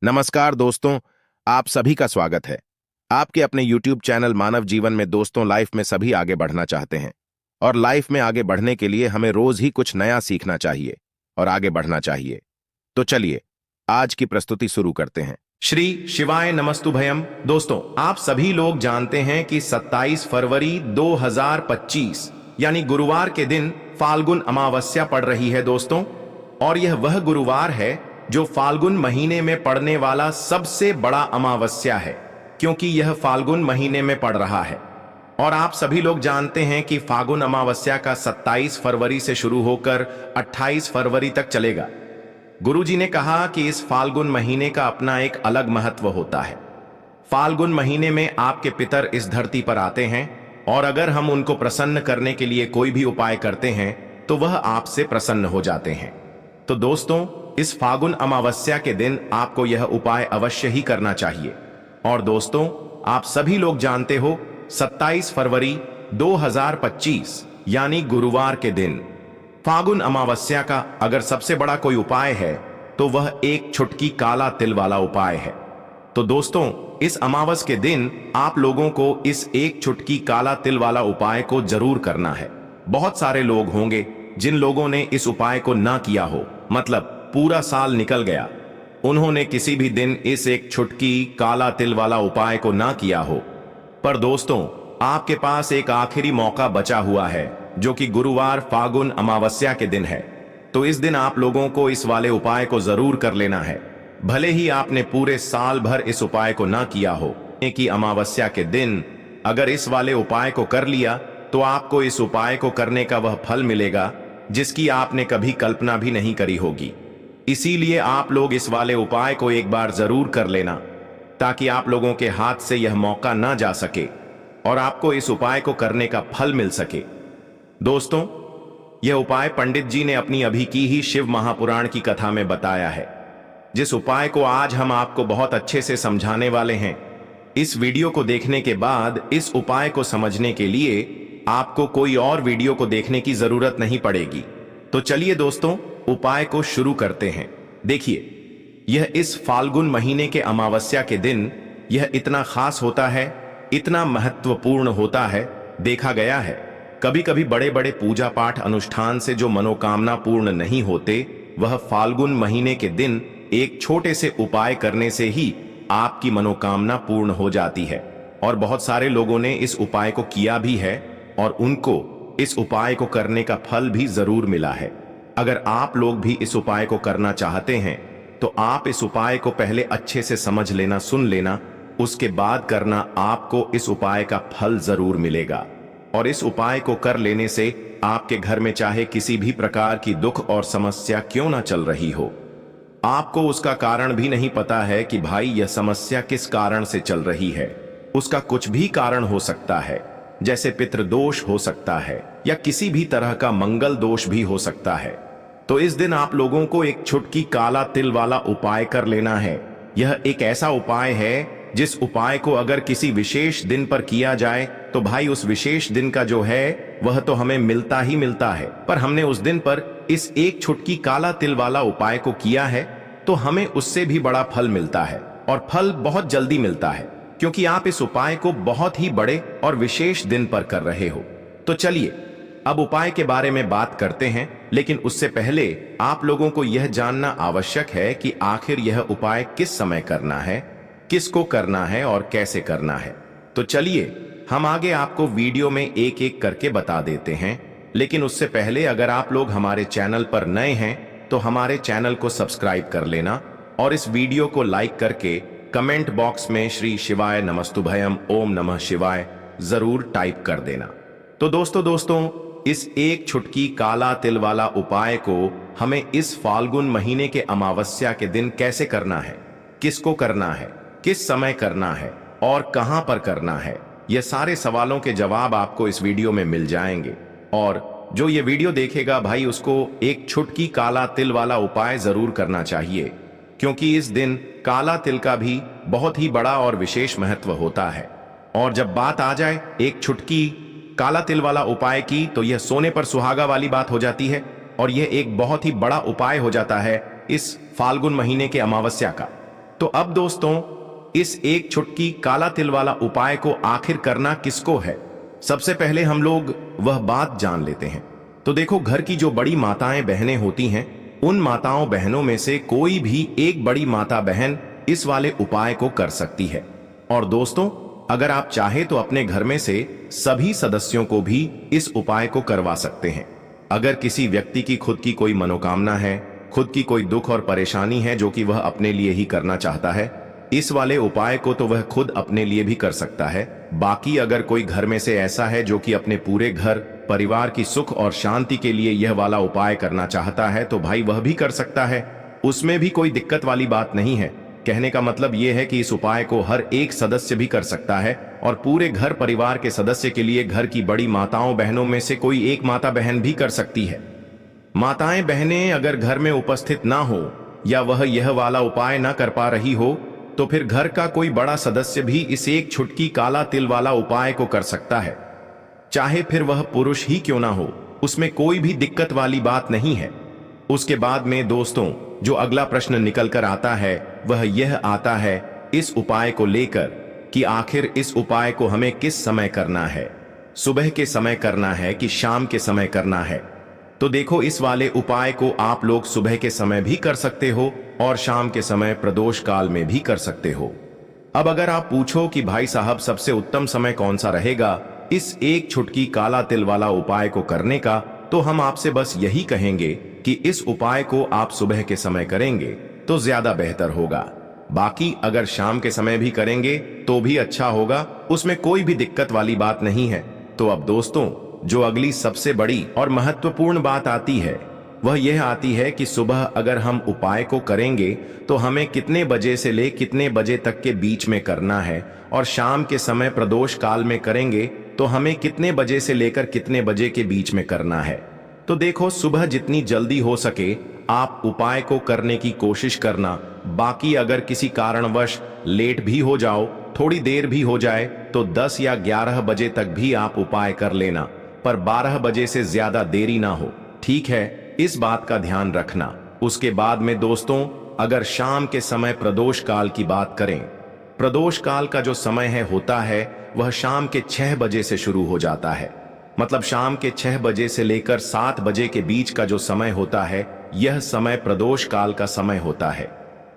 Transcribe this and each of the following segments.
नमस्कार दोस्तों, आप सभी का स्वागत है। आपके अपने YouTube चैनल मानव जीवन में दोस्तों लाइफ में सभी आगे बढ़ना चाहते हैं और लाइफ में आगे बढ़ने के लिए हमें रोज ही कुछ नया सीखना चाहिए और आगे बढ़ना चाहिए। तो चलिए आज की प्रस्तुति शुरू करते हैं। श्री शिवाय नमस्तुभयम। दोस्तों, आप सभी लोग जानते हैं कि 27 फरवरी 2025 यानी गुरुवार के दिन फाल्गुन अमावस्या पड़ रही है दोस्तों, और यह वह गुरुवार है जो फाल्गुन महीने में पड़ने वाला सबसे बड़ा अमावस्या है, क्योंकि यह फाल्गुन महीने में पड़ रहा है। और आप सभी लोग जानते हैं कि फाल्गुन अमावस्या का 27 फरवरी से शुरू होकर 28 फरवरी तक चलेगा। गुरुजी ने कहा कि इस फाल्गुन महीने का अपना एक अलग महत्व होता है। फाल्गुन महीने में आपके पितर इस धरती पर आते हैं, और अगर हम उनको प्रसन्न करने के लिए कोई भी उपाय करते हैं तो वह आपसे प्रसन्न हो जाते हैं। तो दोस्तों, इस फाल्गुन अमावस्या के दिन आपको यह उपाय अवश्य ही करना चाहिए। और दोस्तों, आप सभी लोग जानते हो 27 फरवरी 2025 यानी गुरुवार के दिन फाल्गुन अमावस्या का अगर सबसे बड़ा कोई उपाय है तो वह एक चुटकी काला तिल वाला उपाय है। तो दोस्तों, इस अमावस के दिन आप लोगों को इस एक चुटकी काला तिल वाला उपाय को जरूर करना है। बहुत सारे लोग होंगे जिन लोगों ने इस उपाय को ना किया हो, मतलब पूरा साल निकल गया, उन्होंने किसी भी दिन इस एक चुटकी काला तिल वाला उपाय को ना किया हो। पर दोस्तों, आपके पास एक आखिरी मौका बचा हुआ है, जो कि गुरुवार फाल्गुन अमावस्या के दिन है। तो इस दिन आप लोगों को इस वाले उपाय को जरूर कर लेना है, भले ही आपने पूरे साल भर इस उपाय को ना किया हो। कि अमावस्या के दिन अगर इस वाले उपाय को कर लिया तो आपको इस उपाय को करने का वह फल मिलेगा जिसकी आपने कभी कल्पना भी नहीं करी होगी। इसीलिए आप लोग इस वाले उपाय को एक बार जरूर कर लेना, ताकि आप लोगों के हाथ से यह मौका ना जा सके और आपको इस उपाय को करने का फल मिल सके। दोस्तों, यह उपाय पंडित जी ने अपनी अभी की ही शिव महापुराण की कथा में बताया है, जिस उपाय को आज हम आपको बहुत अच्छे से समझाने वाले हैं। इस वीडियो को देखने के बाद इस उपाय को समझने के लिए आपको कोई और वीडियो को देखने की जरूरत नहीं पड़ेगी। तो चलिए दोस्तों, उपाय को शुरू करते हैं। देखिए, यह इस फाल्गुन महीने के अमावस्या के दिन यह इतना खास होता है, इतना महत्वपूर्ण होता है। देखा गया है कभी कभी बड़े बड़े पूजा पाठ अनुष्ठान से जो मनोकामना पूर्ण नहीं होते, वह फाल्गुन महीने के दिन एक छोटे से उपाय करने से ही आपकी मनोकामना पूर्ण हो जाती है। और बहुत सारे लोगों ने इस उपाय को किया भी है और उनको इस उपाय को करने का फल भी जरूर मिला है। अगर आप लोग भी इस उपाय को करना चाहते हैं तो आप इस उपाय को पहले अच्छे से समझ लेना, सुन लेना, उसके बाद करना। आपको इस उपाय का फल जरूर मिलेगा। और इस उपाय को कर लेने से आपके घर में चाहे किसी भी प्रकार की दुख और समस्या क्यों ना चल रही हो, आपको उसका कारण भी नहीं पता है कि भाई यह समस्या किस कारण से चल रही है। उसका कुछ भी कारण हो सकता है, जैसे पितृदोष हो सकता है या किसी भी तरह का मंगल दोष भी हो सकता है। तो इस दिन आप लोगों को एक चुटकी काला तिल वाला उपाय कर लेना है। यह एक ऐसा उपाय है जिस उपाय को अगर किसी विशेष दिन पर किया जाए तो भाई उस विशेष दिन का जो है वह तो हमें मिलता ही मिलता है। पर हमने उस दिन पर इस एक चुटकी काला तिल वाला उपाय को किया है तो हमें उससे भी बड़ा फल मिलता है, और फल बहुत जल्दी मिलता है, क्योंकि आप इस उपाय को बहुत ही बड़े और विशेष दिन पर कर रहे हो। तो चलिए अब उपाय के बारे में बात करते हैं, लेकिन उससे पहले आप लोगों को यह जानना आवश्यक है कि आखिर यह उपाय किस समय करना है, किसको करना है और कैसे करना है। तो चलिए हम आगे आपको वीडियो में एक एक करके बता देते हैं। लेकिन उससे पहले अगर आप लोग हमारे चैनल पर नए हैं तो हमारे चैनल को सब्सक्राइब कर लेना और इस वीडियो को लाइक करके कमेंट बॉक्स में श्री शिवाय नमस्तुभयम ओम नमः शिवाय जरूर टाइप कर देना। तो दोस्तों, इस एक चुटकी काला तिल वाला उपाय को हमें इस फाल्गुन महीने के अमावस्या के दिन कैसे करना है, किसको करना है, किस समय करना है और कहां पर करना है, यह सारे सवालों के जवाब आपको इस वीडियो में मिल जाएंगे। और जो ये वीडियो देखेगा भाई, उसको एक चुटकी काला तिल वाला उपाय जरूर करना चाहिए, क्योंकि इस दिन काला तिल का भी बहुत ही बड़ा और विशेष महत्व होता है। और जब बात आ जाए एक चुटकी काला तिल वाला उपाय की, तो यह सोने पर सुहागा वाली बात हो जाती है, और यह एक बहुत ही बड़ा उपाय हो जाता है इस फाल्गुन महीने के अमावस्या का। तो अब दोस्तों, इस एक चुटकी काला तिल वाला उपाय को आखिर करना किसको है, सबसे पहले हम लोग वह बात जान लेते हैं। तो देखो, घर की जो बड़ी माताएं बहनें होती हैं, उन माताओं बहनों में से कोई भी एक बड़ी माता बहन इस वाले उपाय को कर सकती है। और दोस्तों, अगर आप चाहे तो अपने घर में से सभी सदस्यों को भी इस उपाय को करवा सकते हैं। अगर किसी व्यक्ति की खुद की कोई मनोकामना है, खुद की कोई दुख और परेशानी है जो कि वह अपने लिए ही करना चाहता है, इस वाले उपाय को तो वह खुद अपने लिए भी कर सकता है। बाकी अगर कोई घर में से ऐसा है जो कि अपने पूरे घर परिवार की सुख और शांति के लिए यह वाला उपाय करना चाहता है, तो भाई वह भी कर सकता है। उसमें भी कोई दिक्कत वाली बात नहीं है। कहने का मतलब यह है कि इस उपाय को हर एक सदस्य भी कर सकता है और पूरे घर परिवार के सदस्य के लिए घर की बड़ी माताओं बहनों में से कोई एक माता बहन भी कर सकती है। माताएं बहनें अगर घर में उपस्थित ना हो या वह यह वाला उपाय ना कर पा रही हो, तो फिर घर का कोई बड़ा सदस्य भी इस एक चुटकी काला तिल वाला उपाय को कर सकता है। चाहे फिर वह पुरुष ही क्यों ना हो, उसमें कोई भी दिक्कत वाली बात नहीं है। उसके बाद में दोस्तों, जो अगला प्रश्न निकल कर आता है वह यह आता है इस उपाय को लेकर कि आखिर इस उपाय को हमें किस समय करना है, सुबह के समय करना है कि शाम के समय करना है। तो देखो, इस वाले उपाय को आप लोग सुबह के समय भी कर सकते हो और शाम के समय प्रदोष काल में भी कर सकते हो। अब अगर आप पूछो कि भाई साहब सबसे उत्तम समय कौन सा रहेगा इस एक चुटकी काला तिल वाला उपाय को करने का, तो हम आपसे बस यही कहेंगे कि इस उपाय को आप सुबह के समय करेंगे तो ज्यादा बेहतर होगा। बाकी अगर शाम के समय भी करेंगे तो भी अच्छा होगा, उसमें कोई भी दिक्कत वाली बात नहीं है। तो अब दोस्तों, जो अगली सबसे बड़ी और महत्वपूर्ण बात आती है वह यह आती है कि सुबह अगर हम उपाय को करेंगे तो हमें कितने बजे से ले कितने बजे तक के बीच में करना है, और शाम के समय प्रदोष काल में करेंगे तो हमें कितने बजे से लेकर कितने बजे के बीच में करना है। तो देखो, सुबह जितनी जल्दी हो सके आप उपाय को करने की कोशिश करना। बाकी अगर किसी कारणवश लेट भी हो जाओ, थोड़ी देर भी हो जाए, तो 10 या 11 बजे तक भी आप उपाय कर लेना, पर 12 बजे से ज्यादा देरी ना हो, ठीक है? इस बात का ध्यान रखना। उसके बाद में दोस्तों, अगर शाम के समय प्रदोष काल की बात करें, प्रदोष काल का जो समय होता है वह शाम के 6 बजे से शुरू हो जाता है। मतलब शाम के 6 बजे से लेकर 7 बजे के बीच का जो समय होता है, यह समय प्रदोष काल का समय होता है।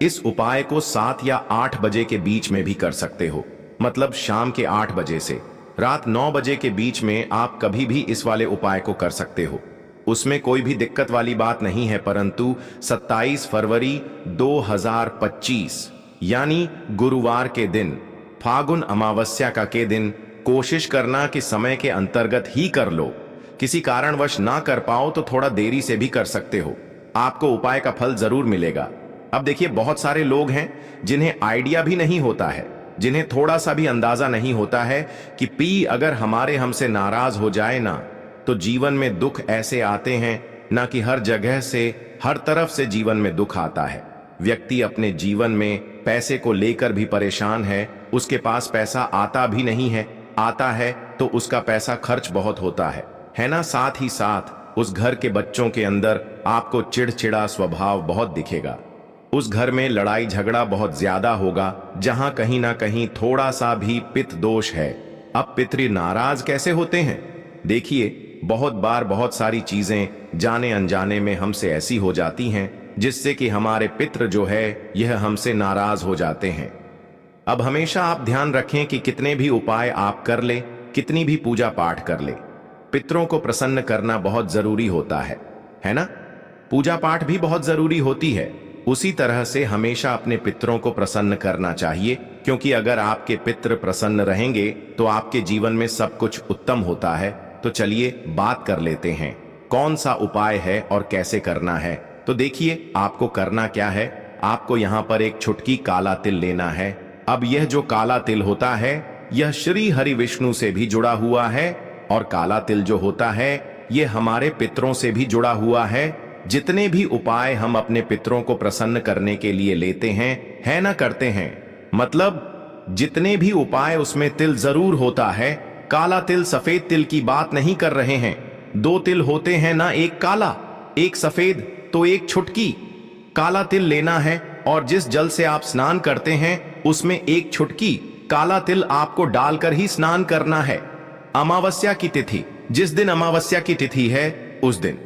इस उपाय को 7 या 8 बजे के बीच में भी कर सकते हो। मतलब शाम के 8 बजे से रात 9 बजे के बीच में आप कभी भी इस वाले उपाय को कर सकते हो, उसमें कोई भी दिक्कत वाली बात नहीं है। परंतु 27 फरवरी 2025 यानी गुरुवार के दिन, फागुन अमावस्या का के दिन कोशिश करना कि समय के अंतर्गत ही कर लो। किसी कारणवश ना कर पाओ तो थोड़ा देरी से भी कर सकते हो, आपको उपाय का फल जरूर मिलेगा। अब देखिए, बहुत सारे लोग हैं जिन्हें आइडिया भी नहीं होता है, जिन्हें थोड़ा सा भी अंदाजा नहीं होता है कि पी अगर हमारे हमसे नाराज हो जाए ना, तो जीवन में दुख ऐसे आते हैं ना कि हर जगह से हर तरफ से जीवन में दुख आता है। व्यक्ति अपने जीवन में पैसे को लेकर भी परेशान है, उसके पास पैसा आता भी नहीं है, आता है तो उसका पैसा खर्च बहुत होता है ना? साथ ही साथ उस घर के बच्चों के अंदर आपको चिड़चिड़ा स्वभाव बहुत दिखेगा। उस घर में लड़ाई झगड़ा बहुत ज्यादा होगा, जहां कहीं ना कहीं थोड़ा सा भी पितृ दोष है। अब पितृ नाराज कैसे होते हैं? देखिए, बहुत बार बहुत सारी चीजें जाने अनजाने में हमसे ऐसी हो जाती हैं जिससे कि हमारे पितृ जो है यह हमसे नाराज हो जाते हैं। अब हमेशा आप ध्यान रखें कि कितने भी उपाय आप कर ले, कितनी भी पूजा पाठ कर ले, पितरों को प्रसन्न करना बहुत जरूरी होता है ना? पूजा पाठ भी बहुत जरूरी होती है। उसी तरह से हमेशा अपने पितरों को प्रसन्न करना चाहिए, क्योंकि अगर आपके पितृ प्रसन्न रहेंगे तो आपके जीवन में सब कुछ उत्तम होता है। तो चलिए बात कर लेते हैं कौन सा उपाय है और कैसे करना है। तो देखिए, आपको करना क्या है, आपको यहाँ पर एक चुटकी काला तिल लेना है। अब यह जो काला तिल होता है यह श्री हरि विष्णु से भी जुड़ा हुआ है, और काला तिल जो होता है यह हमारे पितरों से भी जुड़ा हुआ है। जितने भी उपाय हम अपने पितरों को प्रसन्न करने के लिए लेते हैं, है ना, करते हैं, मतलब जितने भी उपाय उसमें तिल जरूर होता है। काला तिल, सफेद तिल की बात नहीं कर रहे हैं। 2 तिल होते हैं ना, एक काला एक सफेद, तो एक चुटकी काला तिल लेना है और जिस जल से आप स्नान करते हैं उसमें एक चुटकी काला तिल आपको डालकर ही स्नान करना है। अमावस्या की तिथि, जिस दिन अमावस्या की तिथि है उस दिन,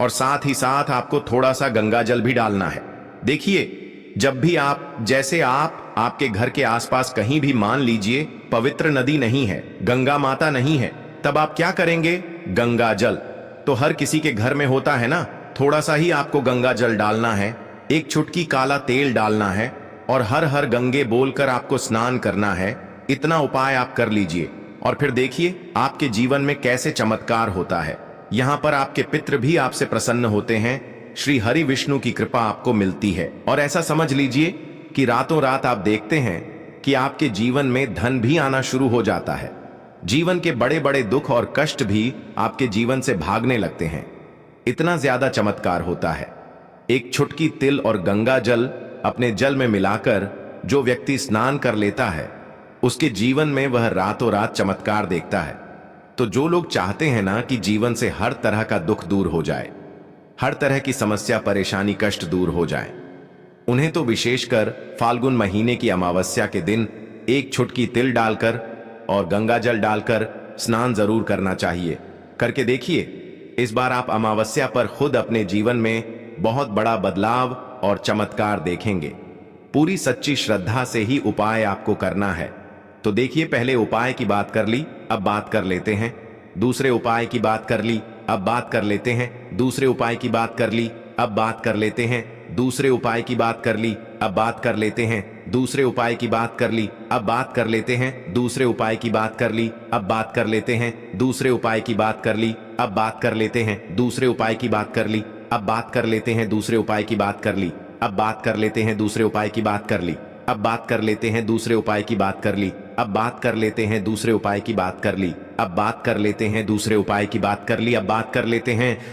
और साथ ही साथ आपको थोड़ा सा गंगा जल भी डालना है। देखिए, जब भी जैसे आपके घर के आसपास कहीं भी मान लीजिए पवित्र नदी नहीं है, गंगा माता नहीं है, तब आप क्या करेंगे? गंगा जल तो हर किसी के घर में होता है ना, थोड़ा सा ही आपको गंगा जल डालना है, एक चुटकी काला तेल डालना है और हर हर गंगे बोलकर आपको स्नान करना है। इतना उपाय आप कर लीजिए और फिर देखिए आपके जीवन में कैसे चमत्कार होता है। यहाँ पर आपके पितृ भी आपसे प्रसन्न होते हैं, श्री हरि विष्णु की कृपा आपको मिलती है। और ऐसा समझ लीजिए कि रातों रात आप देखते हैं कि आपके जीवन में धन भी आना शुरू हो जाता है। जीवन के बड़े बड़े दुख और कष्ट भी आपके जीवन से भागने लगते हैं। इतना ज्यादा चमत्कार होता है। एक चुटकी तिल और गंगा जल अपने जल में मिलाकर जो व्यक्ति स्नान कर लेता है उसके जीवन में वह रातों रात चमत्कार देखता है। तो जो लोग चाहते हैं ना कि जीवन से हर तरह का दुख दूर हो जाए, हर तरह की समस्या परेशानी कष्ट दूर हो जाए, उन्हें तो विशेषकर फाल्गुन महीने की अमावस्या के दिन एक चुटकी तिल डालकर और गंगा जल डालकर स्नान जरूर करना चाहिए। करके देखिए, इस बार आप अमावस्या पर खुद अपने जीवन में बहुत बड़ा बदलाव और चमत्कार देखेंगे। पूरी सच्ची श्रद्धा से ही उपाय आपको करना है। तो देखिए, पहले उपाय की बात कर ली, अब बात कर लेते हैं दूसरे उपाय की बात कर ली, अब बात कर लेते हैं दूसरे उपाय की बात कर ली, अब बात कर लेते हैं दूसरे उपाय की बात कर ली, अब बात कर लेते हैं दूसरे उपाय की बात कर ली, अब बात कर लेते हैं दूसरे उपाय की बात कर ली, अब बात कर लेते हैं दूसरे उपाय की बात कर ली, अब बात कर लेते हैं दूसरे उपाय की बात कर ली, अब बात कर लेते हैं दूसरे उपाय की बात कर ली, अब बात कर लेते हैं दूसरे उपाय की बात कर ली, अब बात कर लेते हैं दूसरे उपाय की बात कर ली, अब बात कर लेते हैं दूसरे उपाय की बात कर ली, अब बात कर लेते हैं दूसरे उपाय की बात कर ली, अब बात कर लेते हैं दूसरे उपाय की बात कर ली, अब बात कर लेते हैं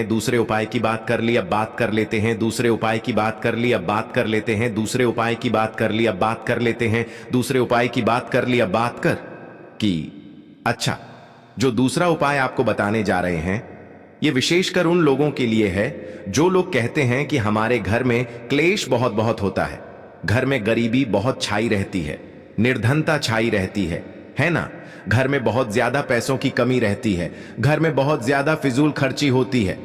दूसरे उपाय की बात कर ली, अब बात कर लेते हैं दूसरे उपाय की बात कर ली, अब बात कर लेते हैं दूसरे उपाय की बात कर ली, अब बात कर लेते हैं दूसरे उपाय की बात कर ली, अब बात कर की। अच्छा, जो दूसरा उपाय आपको बताने जा रहे हैं ये विशेषकर उन लोगों के लिए है जो लोग कहते हैं कि हमारे घर में क्लेश बहुत बहुत होता है, घर में गरीबी बहुत छाई रहती है, निर्धनता छाई रहती है ना, घर में बहुत ज्यादा पैसों की कमी रहती है, घर में बहुत ज्यादा फिजूल खर्ची होती है।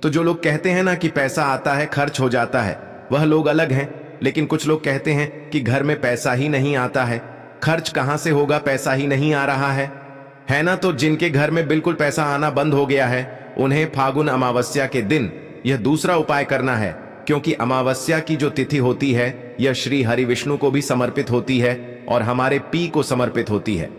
तो जो लोग कहते हैं ना कि पैसा आता है खर्च हो जाता है, वह लोग अलग हैं। लेकिन कुछ लोग कहते हैं कि घर में पैसा ही नहीं आता है, खर्च कहां से होगा, पैसा ही नहीं आ रहा है ना। तो जिनके घर में बिल्कुल पैसा आना बंद हो गया है उन्हें फागुन अमावस्या के दिन यह दूसरा उपाय करना है, क्योंकि अमावस्या की जो तिथि होती है यह श्री हरि विष्णु को भी समर्पित होती है और हमारे पी को समर्पित होती है।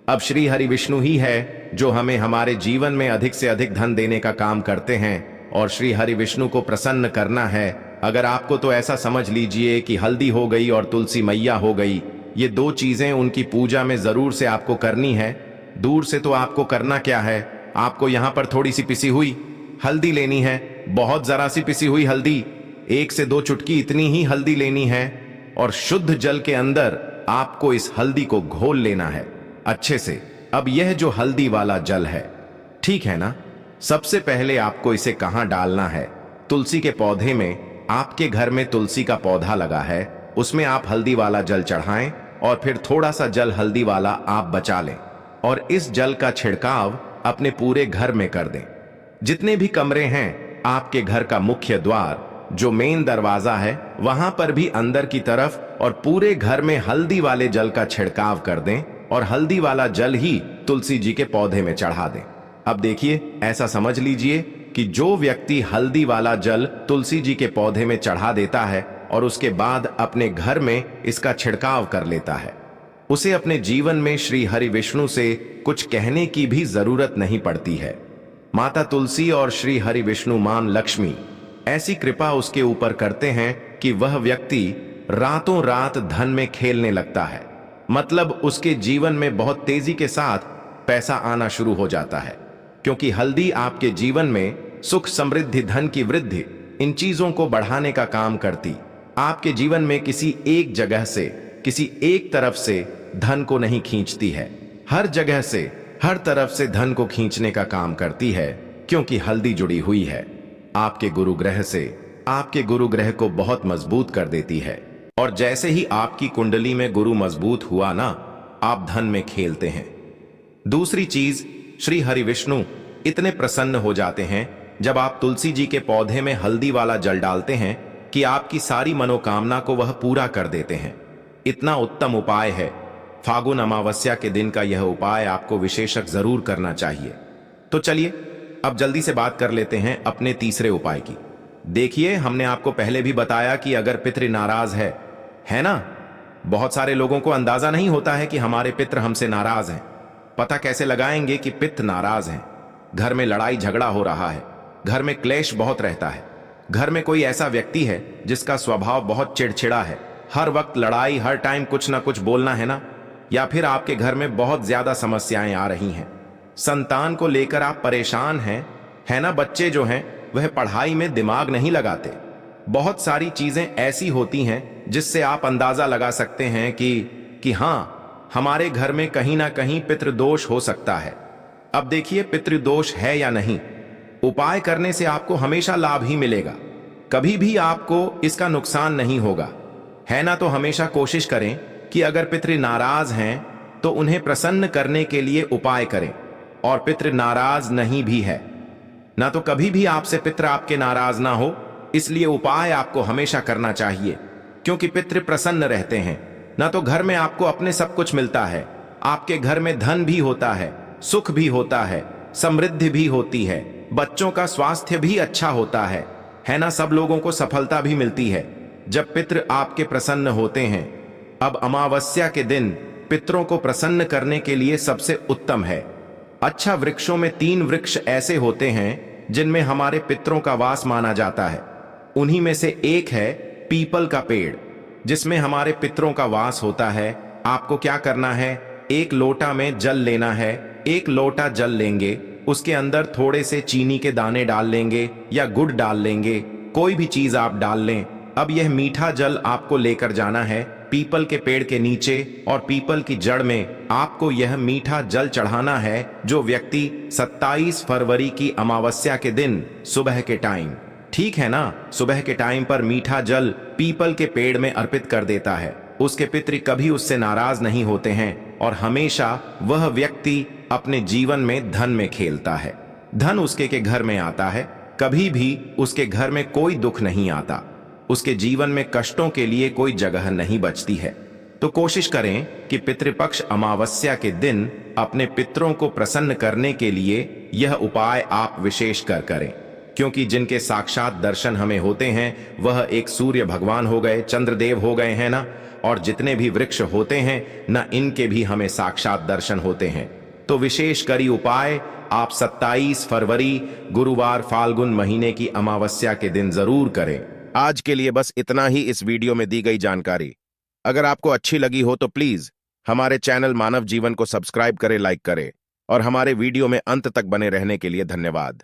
अब श्री हरि विष्णु ही है जो हमें हमारे जीवन में अधिक से अधिक धन देने का काम करते हैं और श्री हरि विष्णु को प्रसन्न करना है। अगर आपको तो ऐसा समझ लीजिए कि हल्दी हो गई और तुलसी मैया हो गई, ये दो चीजें उनकी पूजा में जरूर से आपको करनी है। दूर से तो आपको करना क्या है, आपको यहां पर थोड़ी सी पिसी हुई हल्दी लेनी है, बहुत जरा सी पिसी हुई हल्दी, 1 से 2 चुटकी इतनी ही हल्दी लेनी है और शुद्ध जल के अंदर आपको इस हल्दी को घोल लेना है अच्छे से। अब यह जो हल्दी वाला जल है, ठीक है ना, सबसे पहले आपको इसे कहां डालना है? तुलसी के पौधे में। आपके घर में तुलसी का पौधा लगा है, उसमें आप हल्दी वाला जल चढ़ाएं और फिर थोड़ा सा जल हल्दी वाला आप बचा लें और इस जल का छिड़काव अपने पूरे घर में कर दें। जितने भी कमरे हैं, आपके घर का मुख्य द्वार जो मेन दरवाजा है वहां पर भी अंदर की तरफ और पूरे घर में हल्दी वाले जल का छिड़काव कर दें और हल्दी वाला जल ही तुलसी जी के पौधे में चढ़ा दें। अब देखिए, ऐसा समझ लीजिए कि जो व्यक्ति हल्दी वाला जल तुलसी जी के पौधे में चढ़ा देता है और उसके बाद अपने घर में इसका छिड़काव कर लेता है, उसे अपने जीवन में श्री हरि विष्णु से कुछ कहने की भी जरूरत नहीं पड़ती है। माता तुलसी और श्री हरि विष्णु मान लक्ष्मी ऐसी कृपा उसके ऊपर करते हैं कि वह व्यक्ति रातों रात धन में खेलने लगता है। मतलब उसके जीवन में बहुत तेजी के साथ पैसा आना शुरू हो जाता है, क्योंकि हल्दी आपके जीवन में सुख समृद्धि धन की वृद्धि इन चीजों को बढ़ाने का काम करती। आपके जीवन में किसी एक जगह से, किसी एक तरफ से धन को नहीं खींचती है, हर जगह से हर तरफ से धन को खींचने का काम करती है, क्योंकि हल्दी जुड़ी हुई है आपके गुरु ग्रह से, आपके गुरु ग्रह को बहुत मजबूत कर देती है। और जैसे ही आपकी कुंडली में गुरु मजबूत हुआ ना, आप धन में खेलते हैं। दूसरी चीज, श्री हरि विष्णु इतने प्रसन्न हो जाते हैं जब आप तुलसी जी के पौधे में हल्दी वाला जल डालते हैं कि आपकी सारी मनोकामना को वह पूरा कर देते हैं। इतना उत्तम उपाय है। फागुन अमावस्या के दिन का यह उपाय आपको विशेषक जरूर करना चाहिए। तो चलिए अब जल्दी से बात कर लेते हैं अपने तीसरे उपाय की। देखिए, हमने आपको पहले भी बताया कि अगर पितृ नाराज है ना, बहुत सारे लोगों को अंदाजा नहीं होता है कि हमारे पितृ हमसे नाराज हैं। पता कैसे लगाएंगे कि पितृ नाराज हैं? घर में लड़ाई झगड़ा हो रहा है, घर में क्लेश बहुत रहता है, घर में कोई ऐसा व्यक्ति है जिसका स्वभाव बहुत चिड़चिड़ा है, हर वक्त लड़ाई, हर टाइम कुछ ना कुछ बोलना है ना, या फिर आपके घर में बहुत ज्यादा समस्याएं आ रही हैं, संतान को लेकर आप परेशान हैं, है ना, बच्चे जो हैं वह पढ़ाई में दिमाग नहीं लगाते। बहुत सारी चीजें ऐसी होती हैं जिससे आप अंदाजा लगा सकते हैं कि हां, हमारे घर में कहीं ना कहीं पितृदोष हो सकता है। अब देखिए, पितृदोष है या नहीं, उपाय करने से आपको हमेशा लाभ ही मिलेगा, कभी भी आपको इसका नुकसान नहीं होगा, है ना। तो हमेशा कोशिश करें कि अगर पितृ नाराज हैं तो उन्हें प्रसन्न करने के लिए उपाय करें, और पितृ नाराज नहीं भी है ना तो कभी भी आपसे पितृ आपके नाराज ना हो, इसलिए उपाय आपको हमेशा करना चाहिए, क्योंकि पितृ प्रसन्न रहते हैं ना तो घर में आपको अपने सब कुछ मिलता है, आपके घर में धन भी होता है, सुख भी होता है, समृद्धि भी होती है, बच्चों का स्वास्थ्य भी अच्छा होता है ना, सब लोगों को सफलता भी मिलती है जब पितृ आपके प्रसन्न होते हैं। अब अमावस्या के दिन पितरों को प्रसन्न करने के लिए सबसे उत्तम है। अच्छा, वृक्षों में 3 वृक्ष ऐसे होते हैं जिनमें हमारे पितरों का वास माना जाता है। उन्हीं में से एक है पीपल का पेड़, जिसमें हमारे पितरों का वास होता है। आपको क्या करना है, एक लोटा में जल लेना है, 1 लोटा जल लेंगे, उसके अंदर थोड़े से चीनी के दाने डाल लेंगे या गुड़ डाल लेंगे, कोई भी चीज आप डाल लें। अब यह मीठा जल आपको लेकर जाना है पीपल के पेड़ के नीचे, और पीपल की जड़ में आपको यह मीठा जल चढ़ाना है। जो व्यक्ति 27 फरवरी की अमावस्या के दिन सुबह के टाइम, ठीक है ना, सुबह के टाइम पर मीठा जल पीपल के पेड़ में अर्पित कर देता है, उसके पितृ कभी उससे नाराज नहीं होते हैं, और हमेशा वह व्यक्ति अपने जीवन में धन में खेलता है। धन उसके के घर में आता है, कभी भी उसके घर में कोई दुख नहीं आता, उसके जीवन में कष्टों के लिए कोई जगह नहीं बचती है। तो कोशिश करें कि पितृपक्ष अमावस्या के दिन अपने पितरों को प्रसन्न करने के लिए यह उपाय आप विशेष कर करें, क्योंकि जिनके साक्षात दर्शन हमें होते हैं वह एक सूर्य भगवान हो गए, चंद्रदेव हो गए, हैं ना, और जितने भी वृक्ष होते हैं ना, इनके भी हमें साक्षात दर्शन होते हैं। तो विशेष करी उपाय आप 27 फरवरी गुरुवार फाल्गुन महीने की अमावस्या के दिन जरूर करें। आज के लिए बस इतना ही इस वीडियो में दी गई जानकारी। अगर आपको अच्छी लगी हो तो प्लीज हमारे चैनल मानव जीवन को सब्सक्राइब करें, लाइक करें, और हमारे वीडियो में अंत तक बने रहने के लिए धन्यवाद।